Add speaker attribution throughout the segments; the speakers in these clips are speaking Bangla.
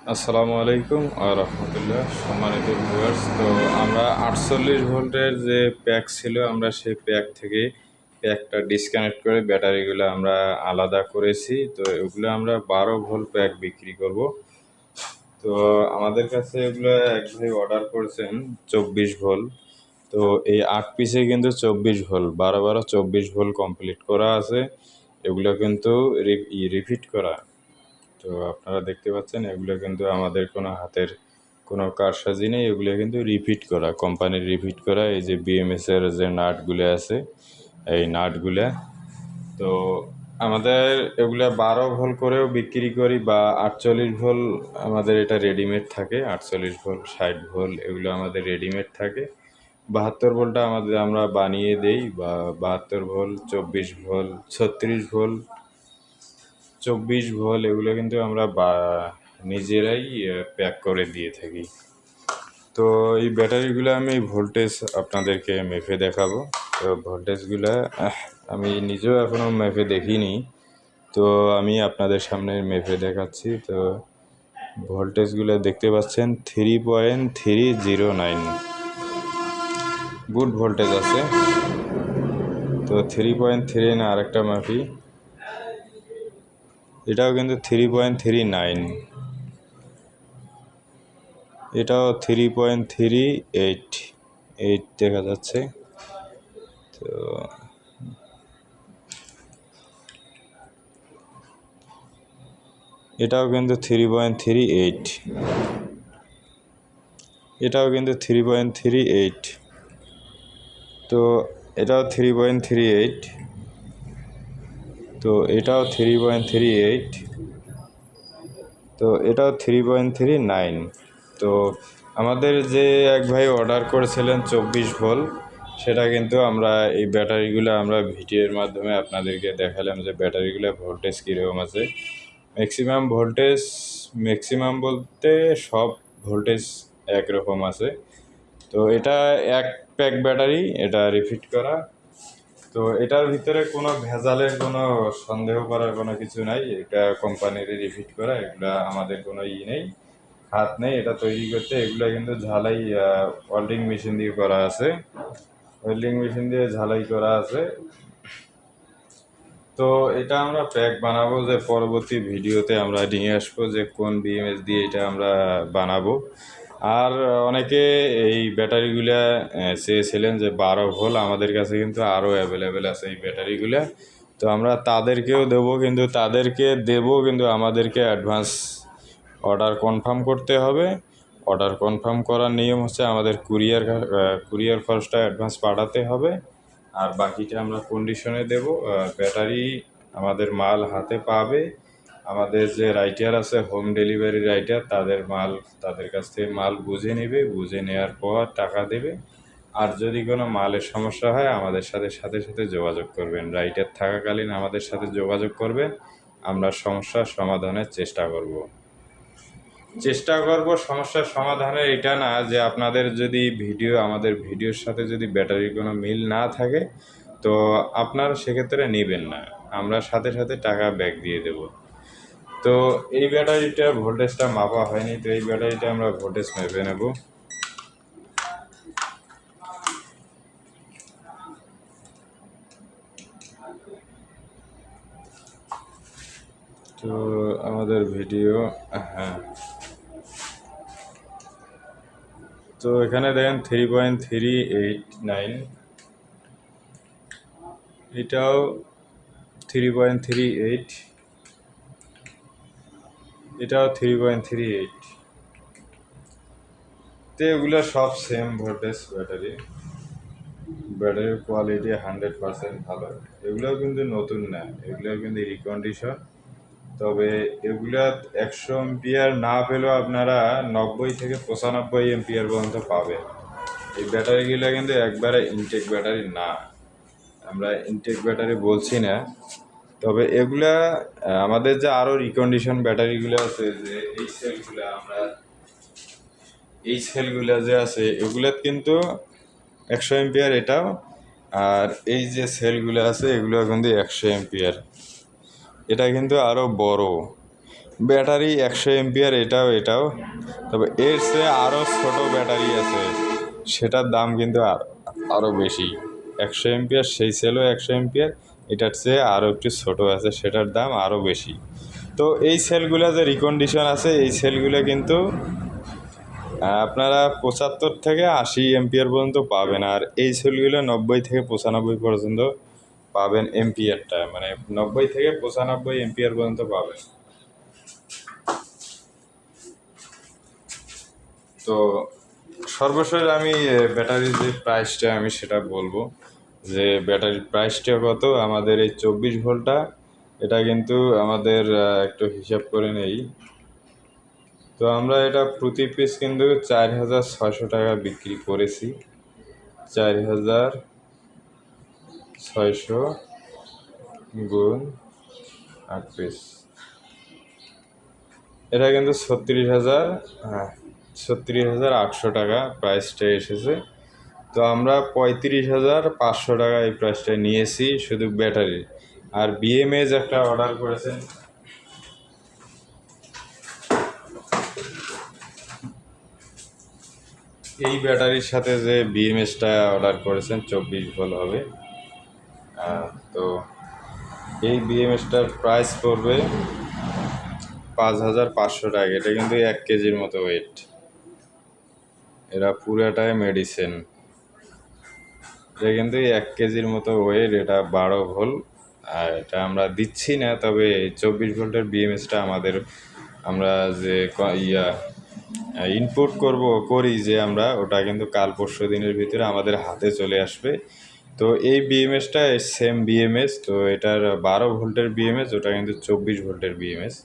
Speaker 1: আসসালামু আলাইকুম রহমতুল্লাহ। সম্মানিত ভিউয়ার্স, তো আমরা 48 ভোল্টের যে প্যাক ছিল, আমরা সেই প্যাক থেকে প্যাকটা ডিসকানেক্ট করে ব্যাটারিগুলো আমরা আলাদা করেছি। তো এগুলো আমরা 12 ভোল্ট প্যাক বিক্রি করব। তো আমাদের কাছে এগুলো এক ভাই অর্ডার করেছেন 24 ভোল্ট। তো এই 8 পিসে কিন্তু 24 ভোল্ট, 12 12 24 ভোল্ট কমপ্লিট করা আছে। এগুলো কিন্তু রিপিট করা। তো আপনারা দেখতে পাচ্ছেন এগুলো কিন্তু আমাদের কোনো হাতের কোনো কারসাজি নেই, এগুলো কিন্তু রিপিট করা, কোম্পানির রিপিট করা। এই যে বিএমএসের যে নাটগুলো আছে, এই নাটগুলো। তো আমাদের এগুলো 12 ভোল্ট করেও বিক্রি করি, বা 48 ভোল্ট আমাদের এটা রেডিমেড থাকে। 48 ভোল্ট, 60 ভোল্ট এগুলো আমাদের রেডিমেড থাকে। 72 ভোল্টটা আমরা বানিয়ে দেই, বা 72 ভোল্ট, 24 ভোল্ট, 36 ভোল্ট, 24 ভোল্ট এগুলো কিন্তু আমরা নিজেরাই প্যাক করে দিয়ে থাকি। তো এই ব্যাটারিগুলো আমি ভোল্টেজ আপনাদেরকে মেপে দেখাবো। তো ভোল্টেজগুলো আমি নিজেও এখনও মেপে দেখিনি, তো আমি আপনাদের সামনে মেপে দেখাচ্ছি। তো ভোল্টেজগুলো দেখতে পাচ্ছেন 3.309 গুড ভোল্টেজ আছে। তো 3.3 আরেকটা মাপি, এটাও কিন্তু 3.39, এটাও 3.38 দেখা যাচ্ছে। তো এটাও কিন্তু 3.38, এটাও কিন্তু 3.38। তো এটাও 3.38, তো এটাও 3.38, তো এটাও 3.39। তো আমাদের যে এক ভাই অর্ডার করেছিলেন 24 ভোল্ট, সেটা কিন্তু আমরা এই ব্যাটারিগুলো আমরা ভিডিওর মাধ্যমে আপনাদেরকে দেখালাম যে ব্যাটারিগুলো ভোল্টেজ কীরকম আছে। ম্যাক্সিমাম বলতে সব ভোল্টেজ একরকম আছে। তো এটা এক প্যাক ব্যাটারি, এটা রিফিট করা। তো এটার ভিতরে কোনো ভেজালের কোনো সন্দেহ করার কোনো কিছু নাই, এটা কোম্পানির রিফিট করা, এগুলা আমাদের কোনো নেই, হাত নেই এটা তৈরি করতে। এগুলো কিন্তু ঝালাই ওয়েল্ডিং মেশিন দিয়ে করা আছে, ওয়েল্ডিং মেশিন দিয়ে ঝালাই করা আছে। তো এটা আমরা প্যাক বানাবো, যে পরবর্তী ভিডিওতে আমরা নিয়ে আসবো যে কোন বিএমএস দিয়ে এটা আমরা বানাবো। আর অনেকে এই ব্যাটারিগুলা চেয়েছিলেন যে 12 ভোল্ট, আমাদের কাছে কিন্তু আরও অ্যাভেলেবেল আছে এই ব্যাটারিগুলা। তো আমরা তাদেরকেও দেবো, কিন্তু আমাদেরকে অ্যাডভান্স অর্ডার কনফার্ম করতে হবে। অর্ডার কনফার্ম করার নিয়ম হচ্ছে আমাদের কুরিয়ার খরচটা অ্যাডভান্স পাঠাতে হবে, আর বাকিটা আমরা কন্ডিশনে দেব। ব্যাটারি আমাদের মাল হাতে পাবে, আমাদের যে রাইটার আছে হোম ডেলিভারি রাইটার, তাদের কাছ থেকে মাল বুঝে নেবে, বুঝে নেওয়ার পর টাকা দেবে। আর যদি কোনো মালের সমস্যা হয় আমাদের সাথে সাথে সাথে যোগাযোগ করবেন, রাইটার থাকাকালীন আমাদের সাথে যোগাযোগ করবেন, আমরা সমস্যার সমাধানের চেষ্টা করব। সমস্যার সমাধানের এটা না যে আপনাদের যদি আমাদের ভিডিওর সাথে যদি ব্যাটারির কোনো মিল না থাকে, তো আপনারা সেক্ষেত্রে নেবেন না, আমরা সাথে সাথে টাকা ব্যাক দিয়ে দেব। তো এই ব্যাটারিটা ভোল্টেজটা মাপা হয়নি, তো এই ব্যাটারিটা আমরা ভোল্টেজ মেপে নেব। তো আমাদের ভিডিও, হ্যাঁ, তো এখানে দেখেন 3.389, এটাও 3.38, এটাও 3.38। তো এগুলো সব সেম ভোল্টেজ ব্যাটারির কোয়ালিটি 100% ভালো। এগুলোও কিন্তু নতুন না, এগুলো কিন্তু রিকন্ডিশন। তবে এগুলা 100 এম্পিয়ার না পেলেও আপনারা 90 থেকে 95 এম্পিয়ার পর্যন্ত পাবেন। এই ব্যাটারিগুলো কিন্তু একবারে ইনটেক ব্যাটারি না, আমরা ইনটেক ব্যাটারি বলছি না। তবে এগুলা আমাদের যে আরও রিকন্ডিশন ব্যাটারিগুলো আছে, যে এই সেলগুলো যে আছে এগুলাত কিন্তু 100 এম্পিয়ার এটাও। আর এই যে সেলগুলো আছে এগুলো কিন্তু 100 এম্পিয়ার, এটা কিন্তু আরও বড়। ব্যাটারি 100 এমপিয়ার, এটাও। তবে এর চেয়ে আরও ছোটো ব্যাটারি আছে, সেটার দাম কিন্তু আরও বেশি। 100 এমপিয়ার সেই সেলও 100 এমপিয়ার, এটার চেয়ে আরও একটু ছোটো আছে, সেটার দাম আরও বেশি। তো এই সেলগুলো যে রিকন্ডিশন আছে, এই সেলগুলো কিন্তু আপনারা 75 থেকে 80 এমপিয়ার পর্যন্ত পাবেন, আর এই সেলগুলো 90 থেকে 95 পর্যন্ত পাবেন এমপিয়ারটা, মানে 90 থেকে 95 এমপিয়ার পর্যন্ত পাবেন। তো সর্বশেষ আমি ব্যাটারির যে প্রাইসটা আমি সেটা বলবো, যে ব্যাটারির প্রাইসটা কত। আমাদের এই 24 ভোল্টটা, এটা কিন্তু আমাদের একটু হিসাব করে নেই। তো আমরা এটা প্রতি পিস কিন্তু 4600 টাকা বিক্রি করেছি। 4600 গুণ 8 পিস, এটা কিন্তু 36,000, হ্যাঁ 36,800 টাকা প্রাইসটা এসেছে। তো আমরা 35,500 টাকা এই প্রাইসটা নিয়েছি শুধু ব্যাটারি। আর বিএমএস একটা অর্ডার করেছেন, এই ব্যাটারির সাথে যে বিএমএসটা অর্ডার করেছেন 24 ভোল্ট হবে। তো এই বিএমএসটার প্রাইস পড়বে 5,500 টাকা। এটা কিন্তু 1 কেজির মতো ওয়েট, এরা পুরাটাই মেডিসিন। এটা কিন্তু 1 কেজির মতো ওয়েট, এটা 12 ভোল্ট। আর এটা আমরা দিচ্ছি না, তবে 24 ভোল্টের বিএমএসটা আমরা যে ইনপুট করি যে আমরা, ওটা কিন্তু কাল পরশু দিনের ভিতরে আমাদের হাতে চলে আসবে। তো এই বিএমএসটা সেম বিএমএস, তো এটার 12 ভোল্টের বিএমএস, ওটা কিন্তু 24 ভোল্টের বিএমএস।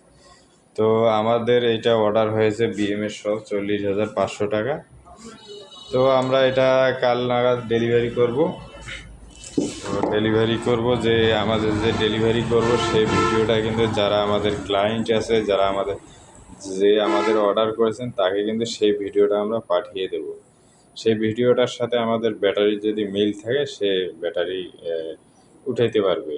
Speaker 1: তো আমাদের এটা অর্ডার হয়েছে বিএমএস সহ 40,500 টাকা। তো আমরা এটা কাল নাগাদ ডেলিভারি করব। তো ডেলিভারি করব, যে আমাদের যে ডেলিভারি করব সেই ভিডিওটা কিন্তু যারা আমাদের ক্লায়েন্ট আছে, আমাদের অর্ডার করেছেন, তাকে কিন্তু সেই ভিডিওটা আমরা পাঠিয়ে দেব। সেই ভিডিওটার সাথে আমাদের ব্যাটারি যদি মিল থাকে, সে ব্যাটারি উঠাইতে পারবে।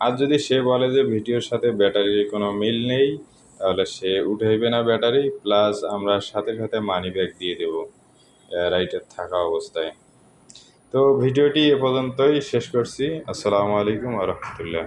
Speaker 1: আর যদি সে বলে যে ভিডিওর সাথে ব্যাটারির কোনো মিল নেই, তাহলে সে উঠাইবে না ব্যাটারি, প্লাস আমরা সাথে সাথে মানি ব্যাক দিয়ে দেবো রাইটার থাকা অবস্থায়। তো ভিডিওটি এ পর্যন্তই শেষ করছি। আসসালামু আলাইকুম ওয়া রাহমাতুল্লাহ।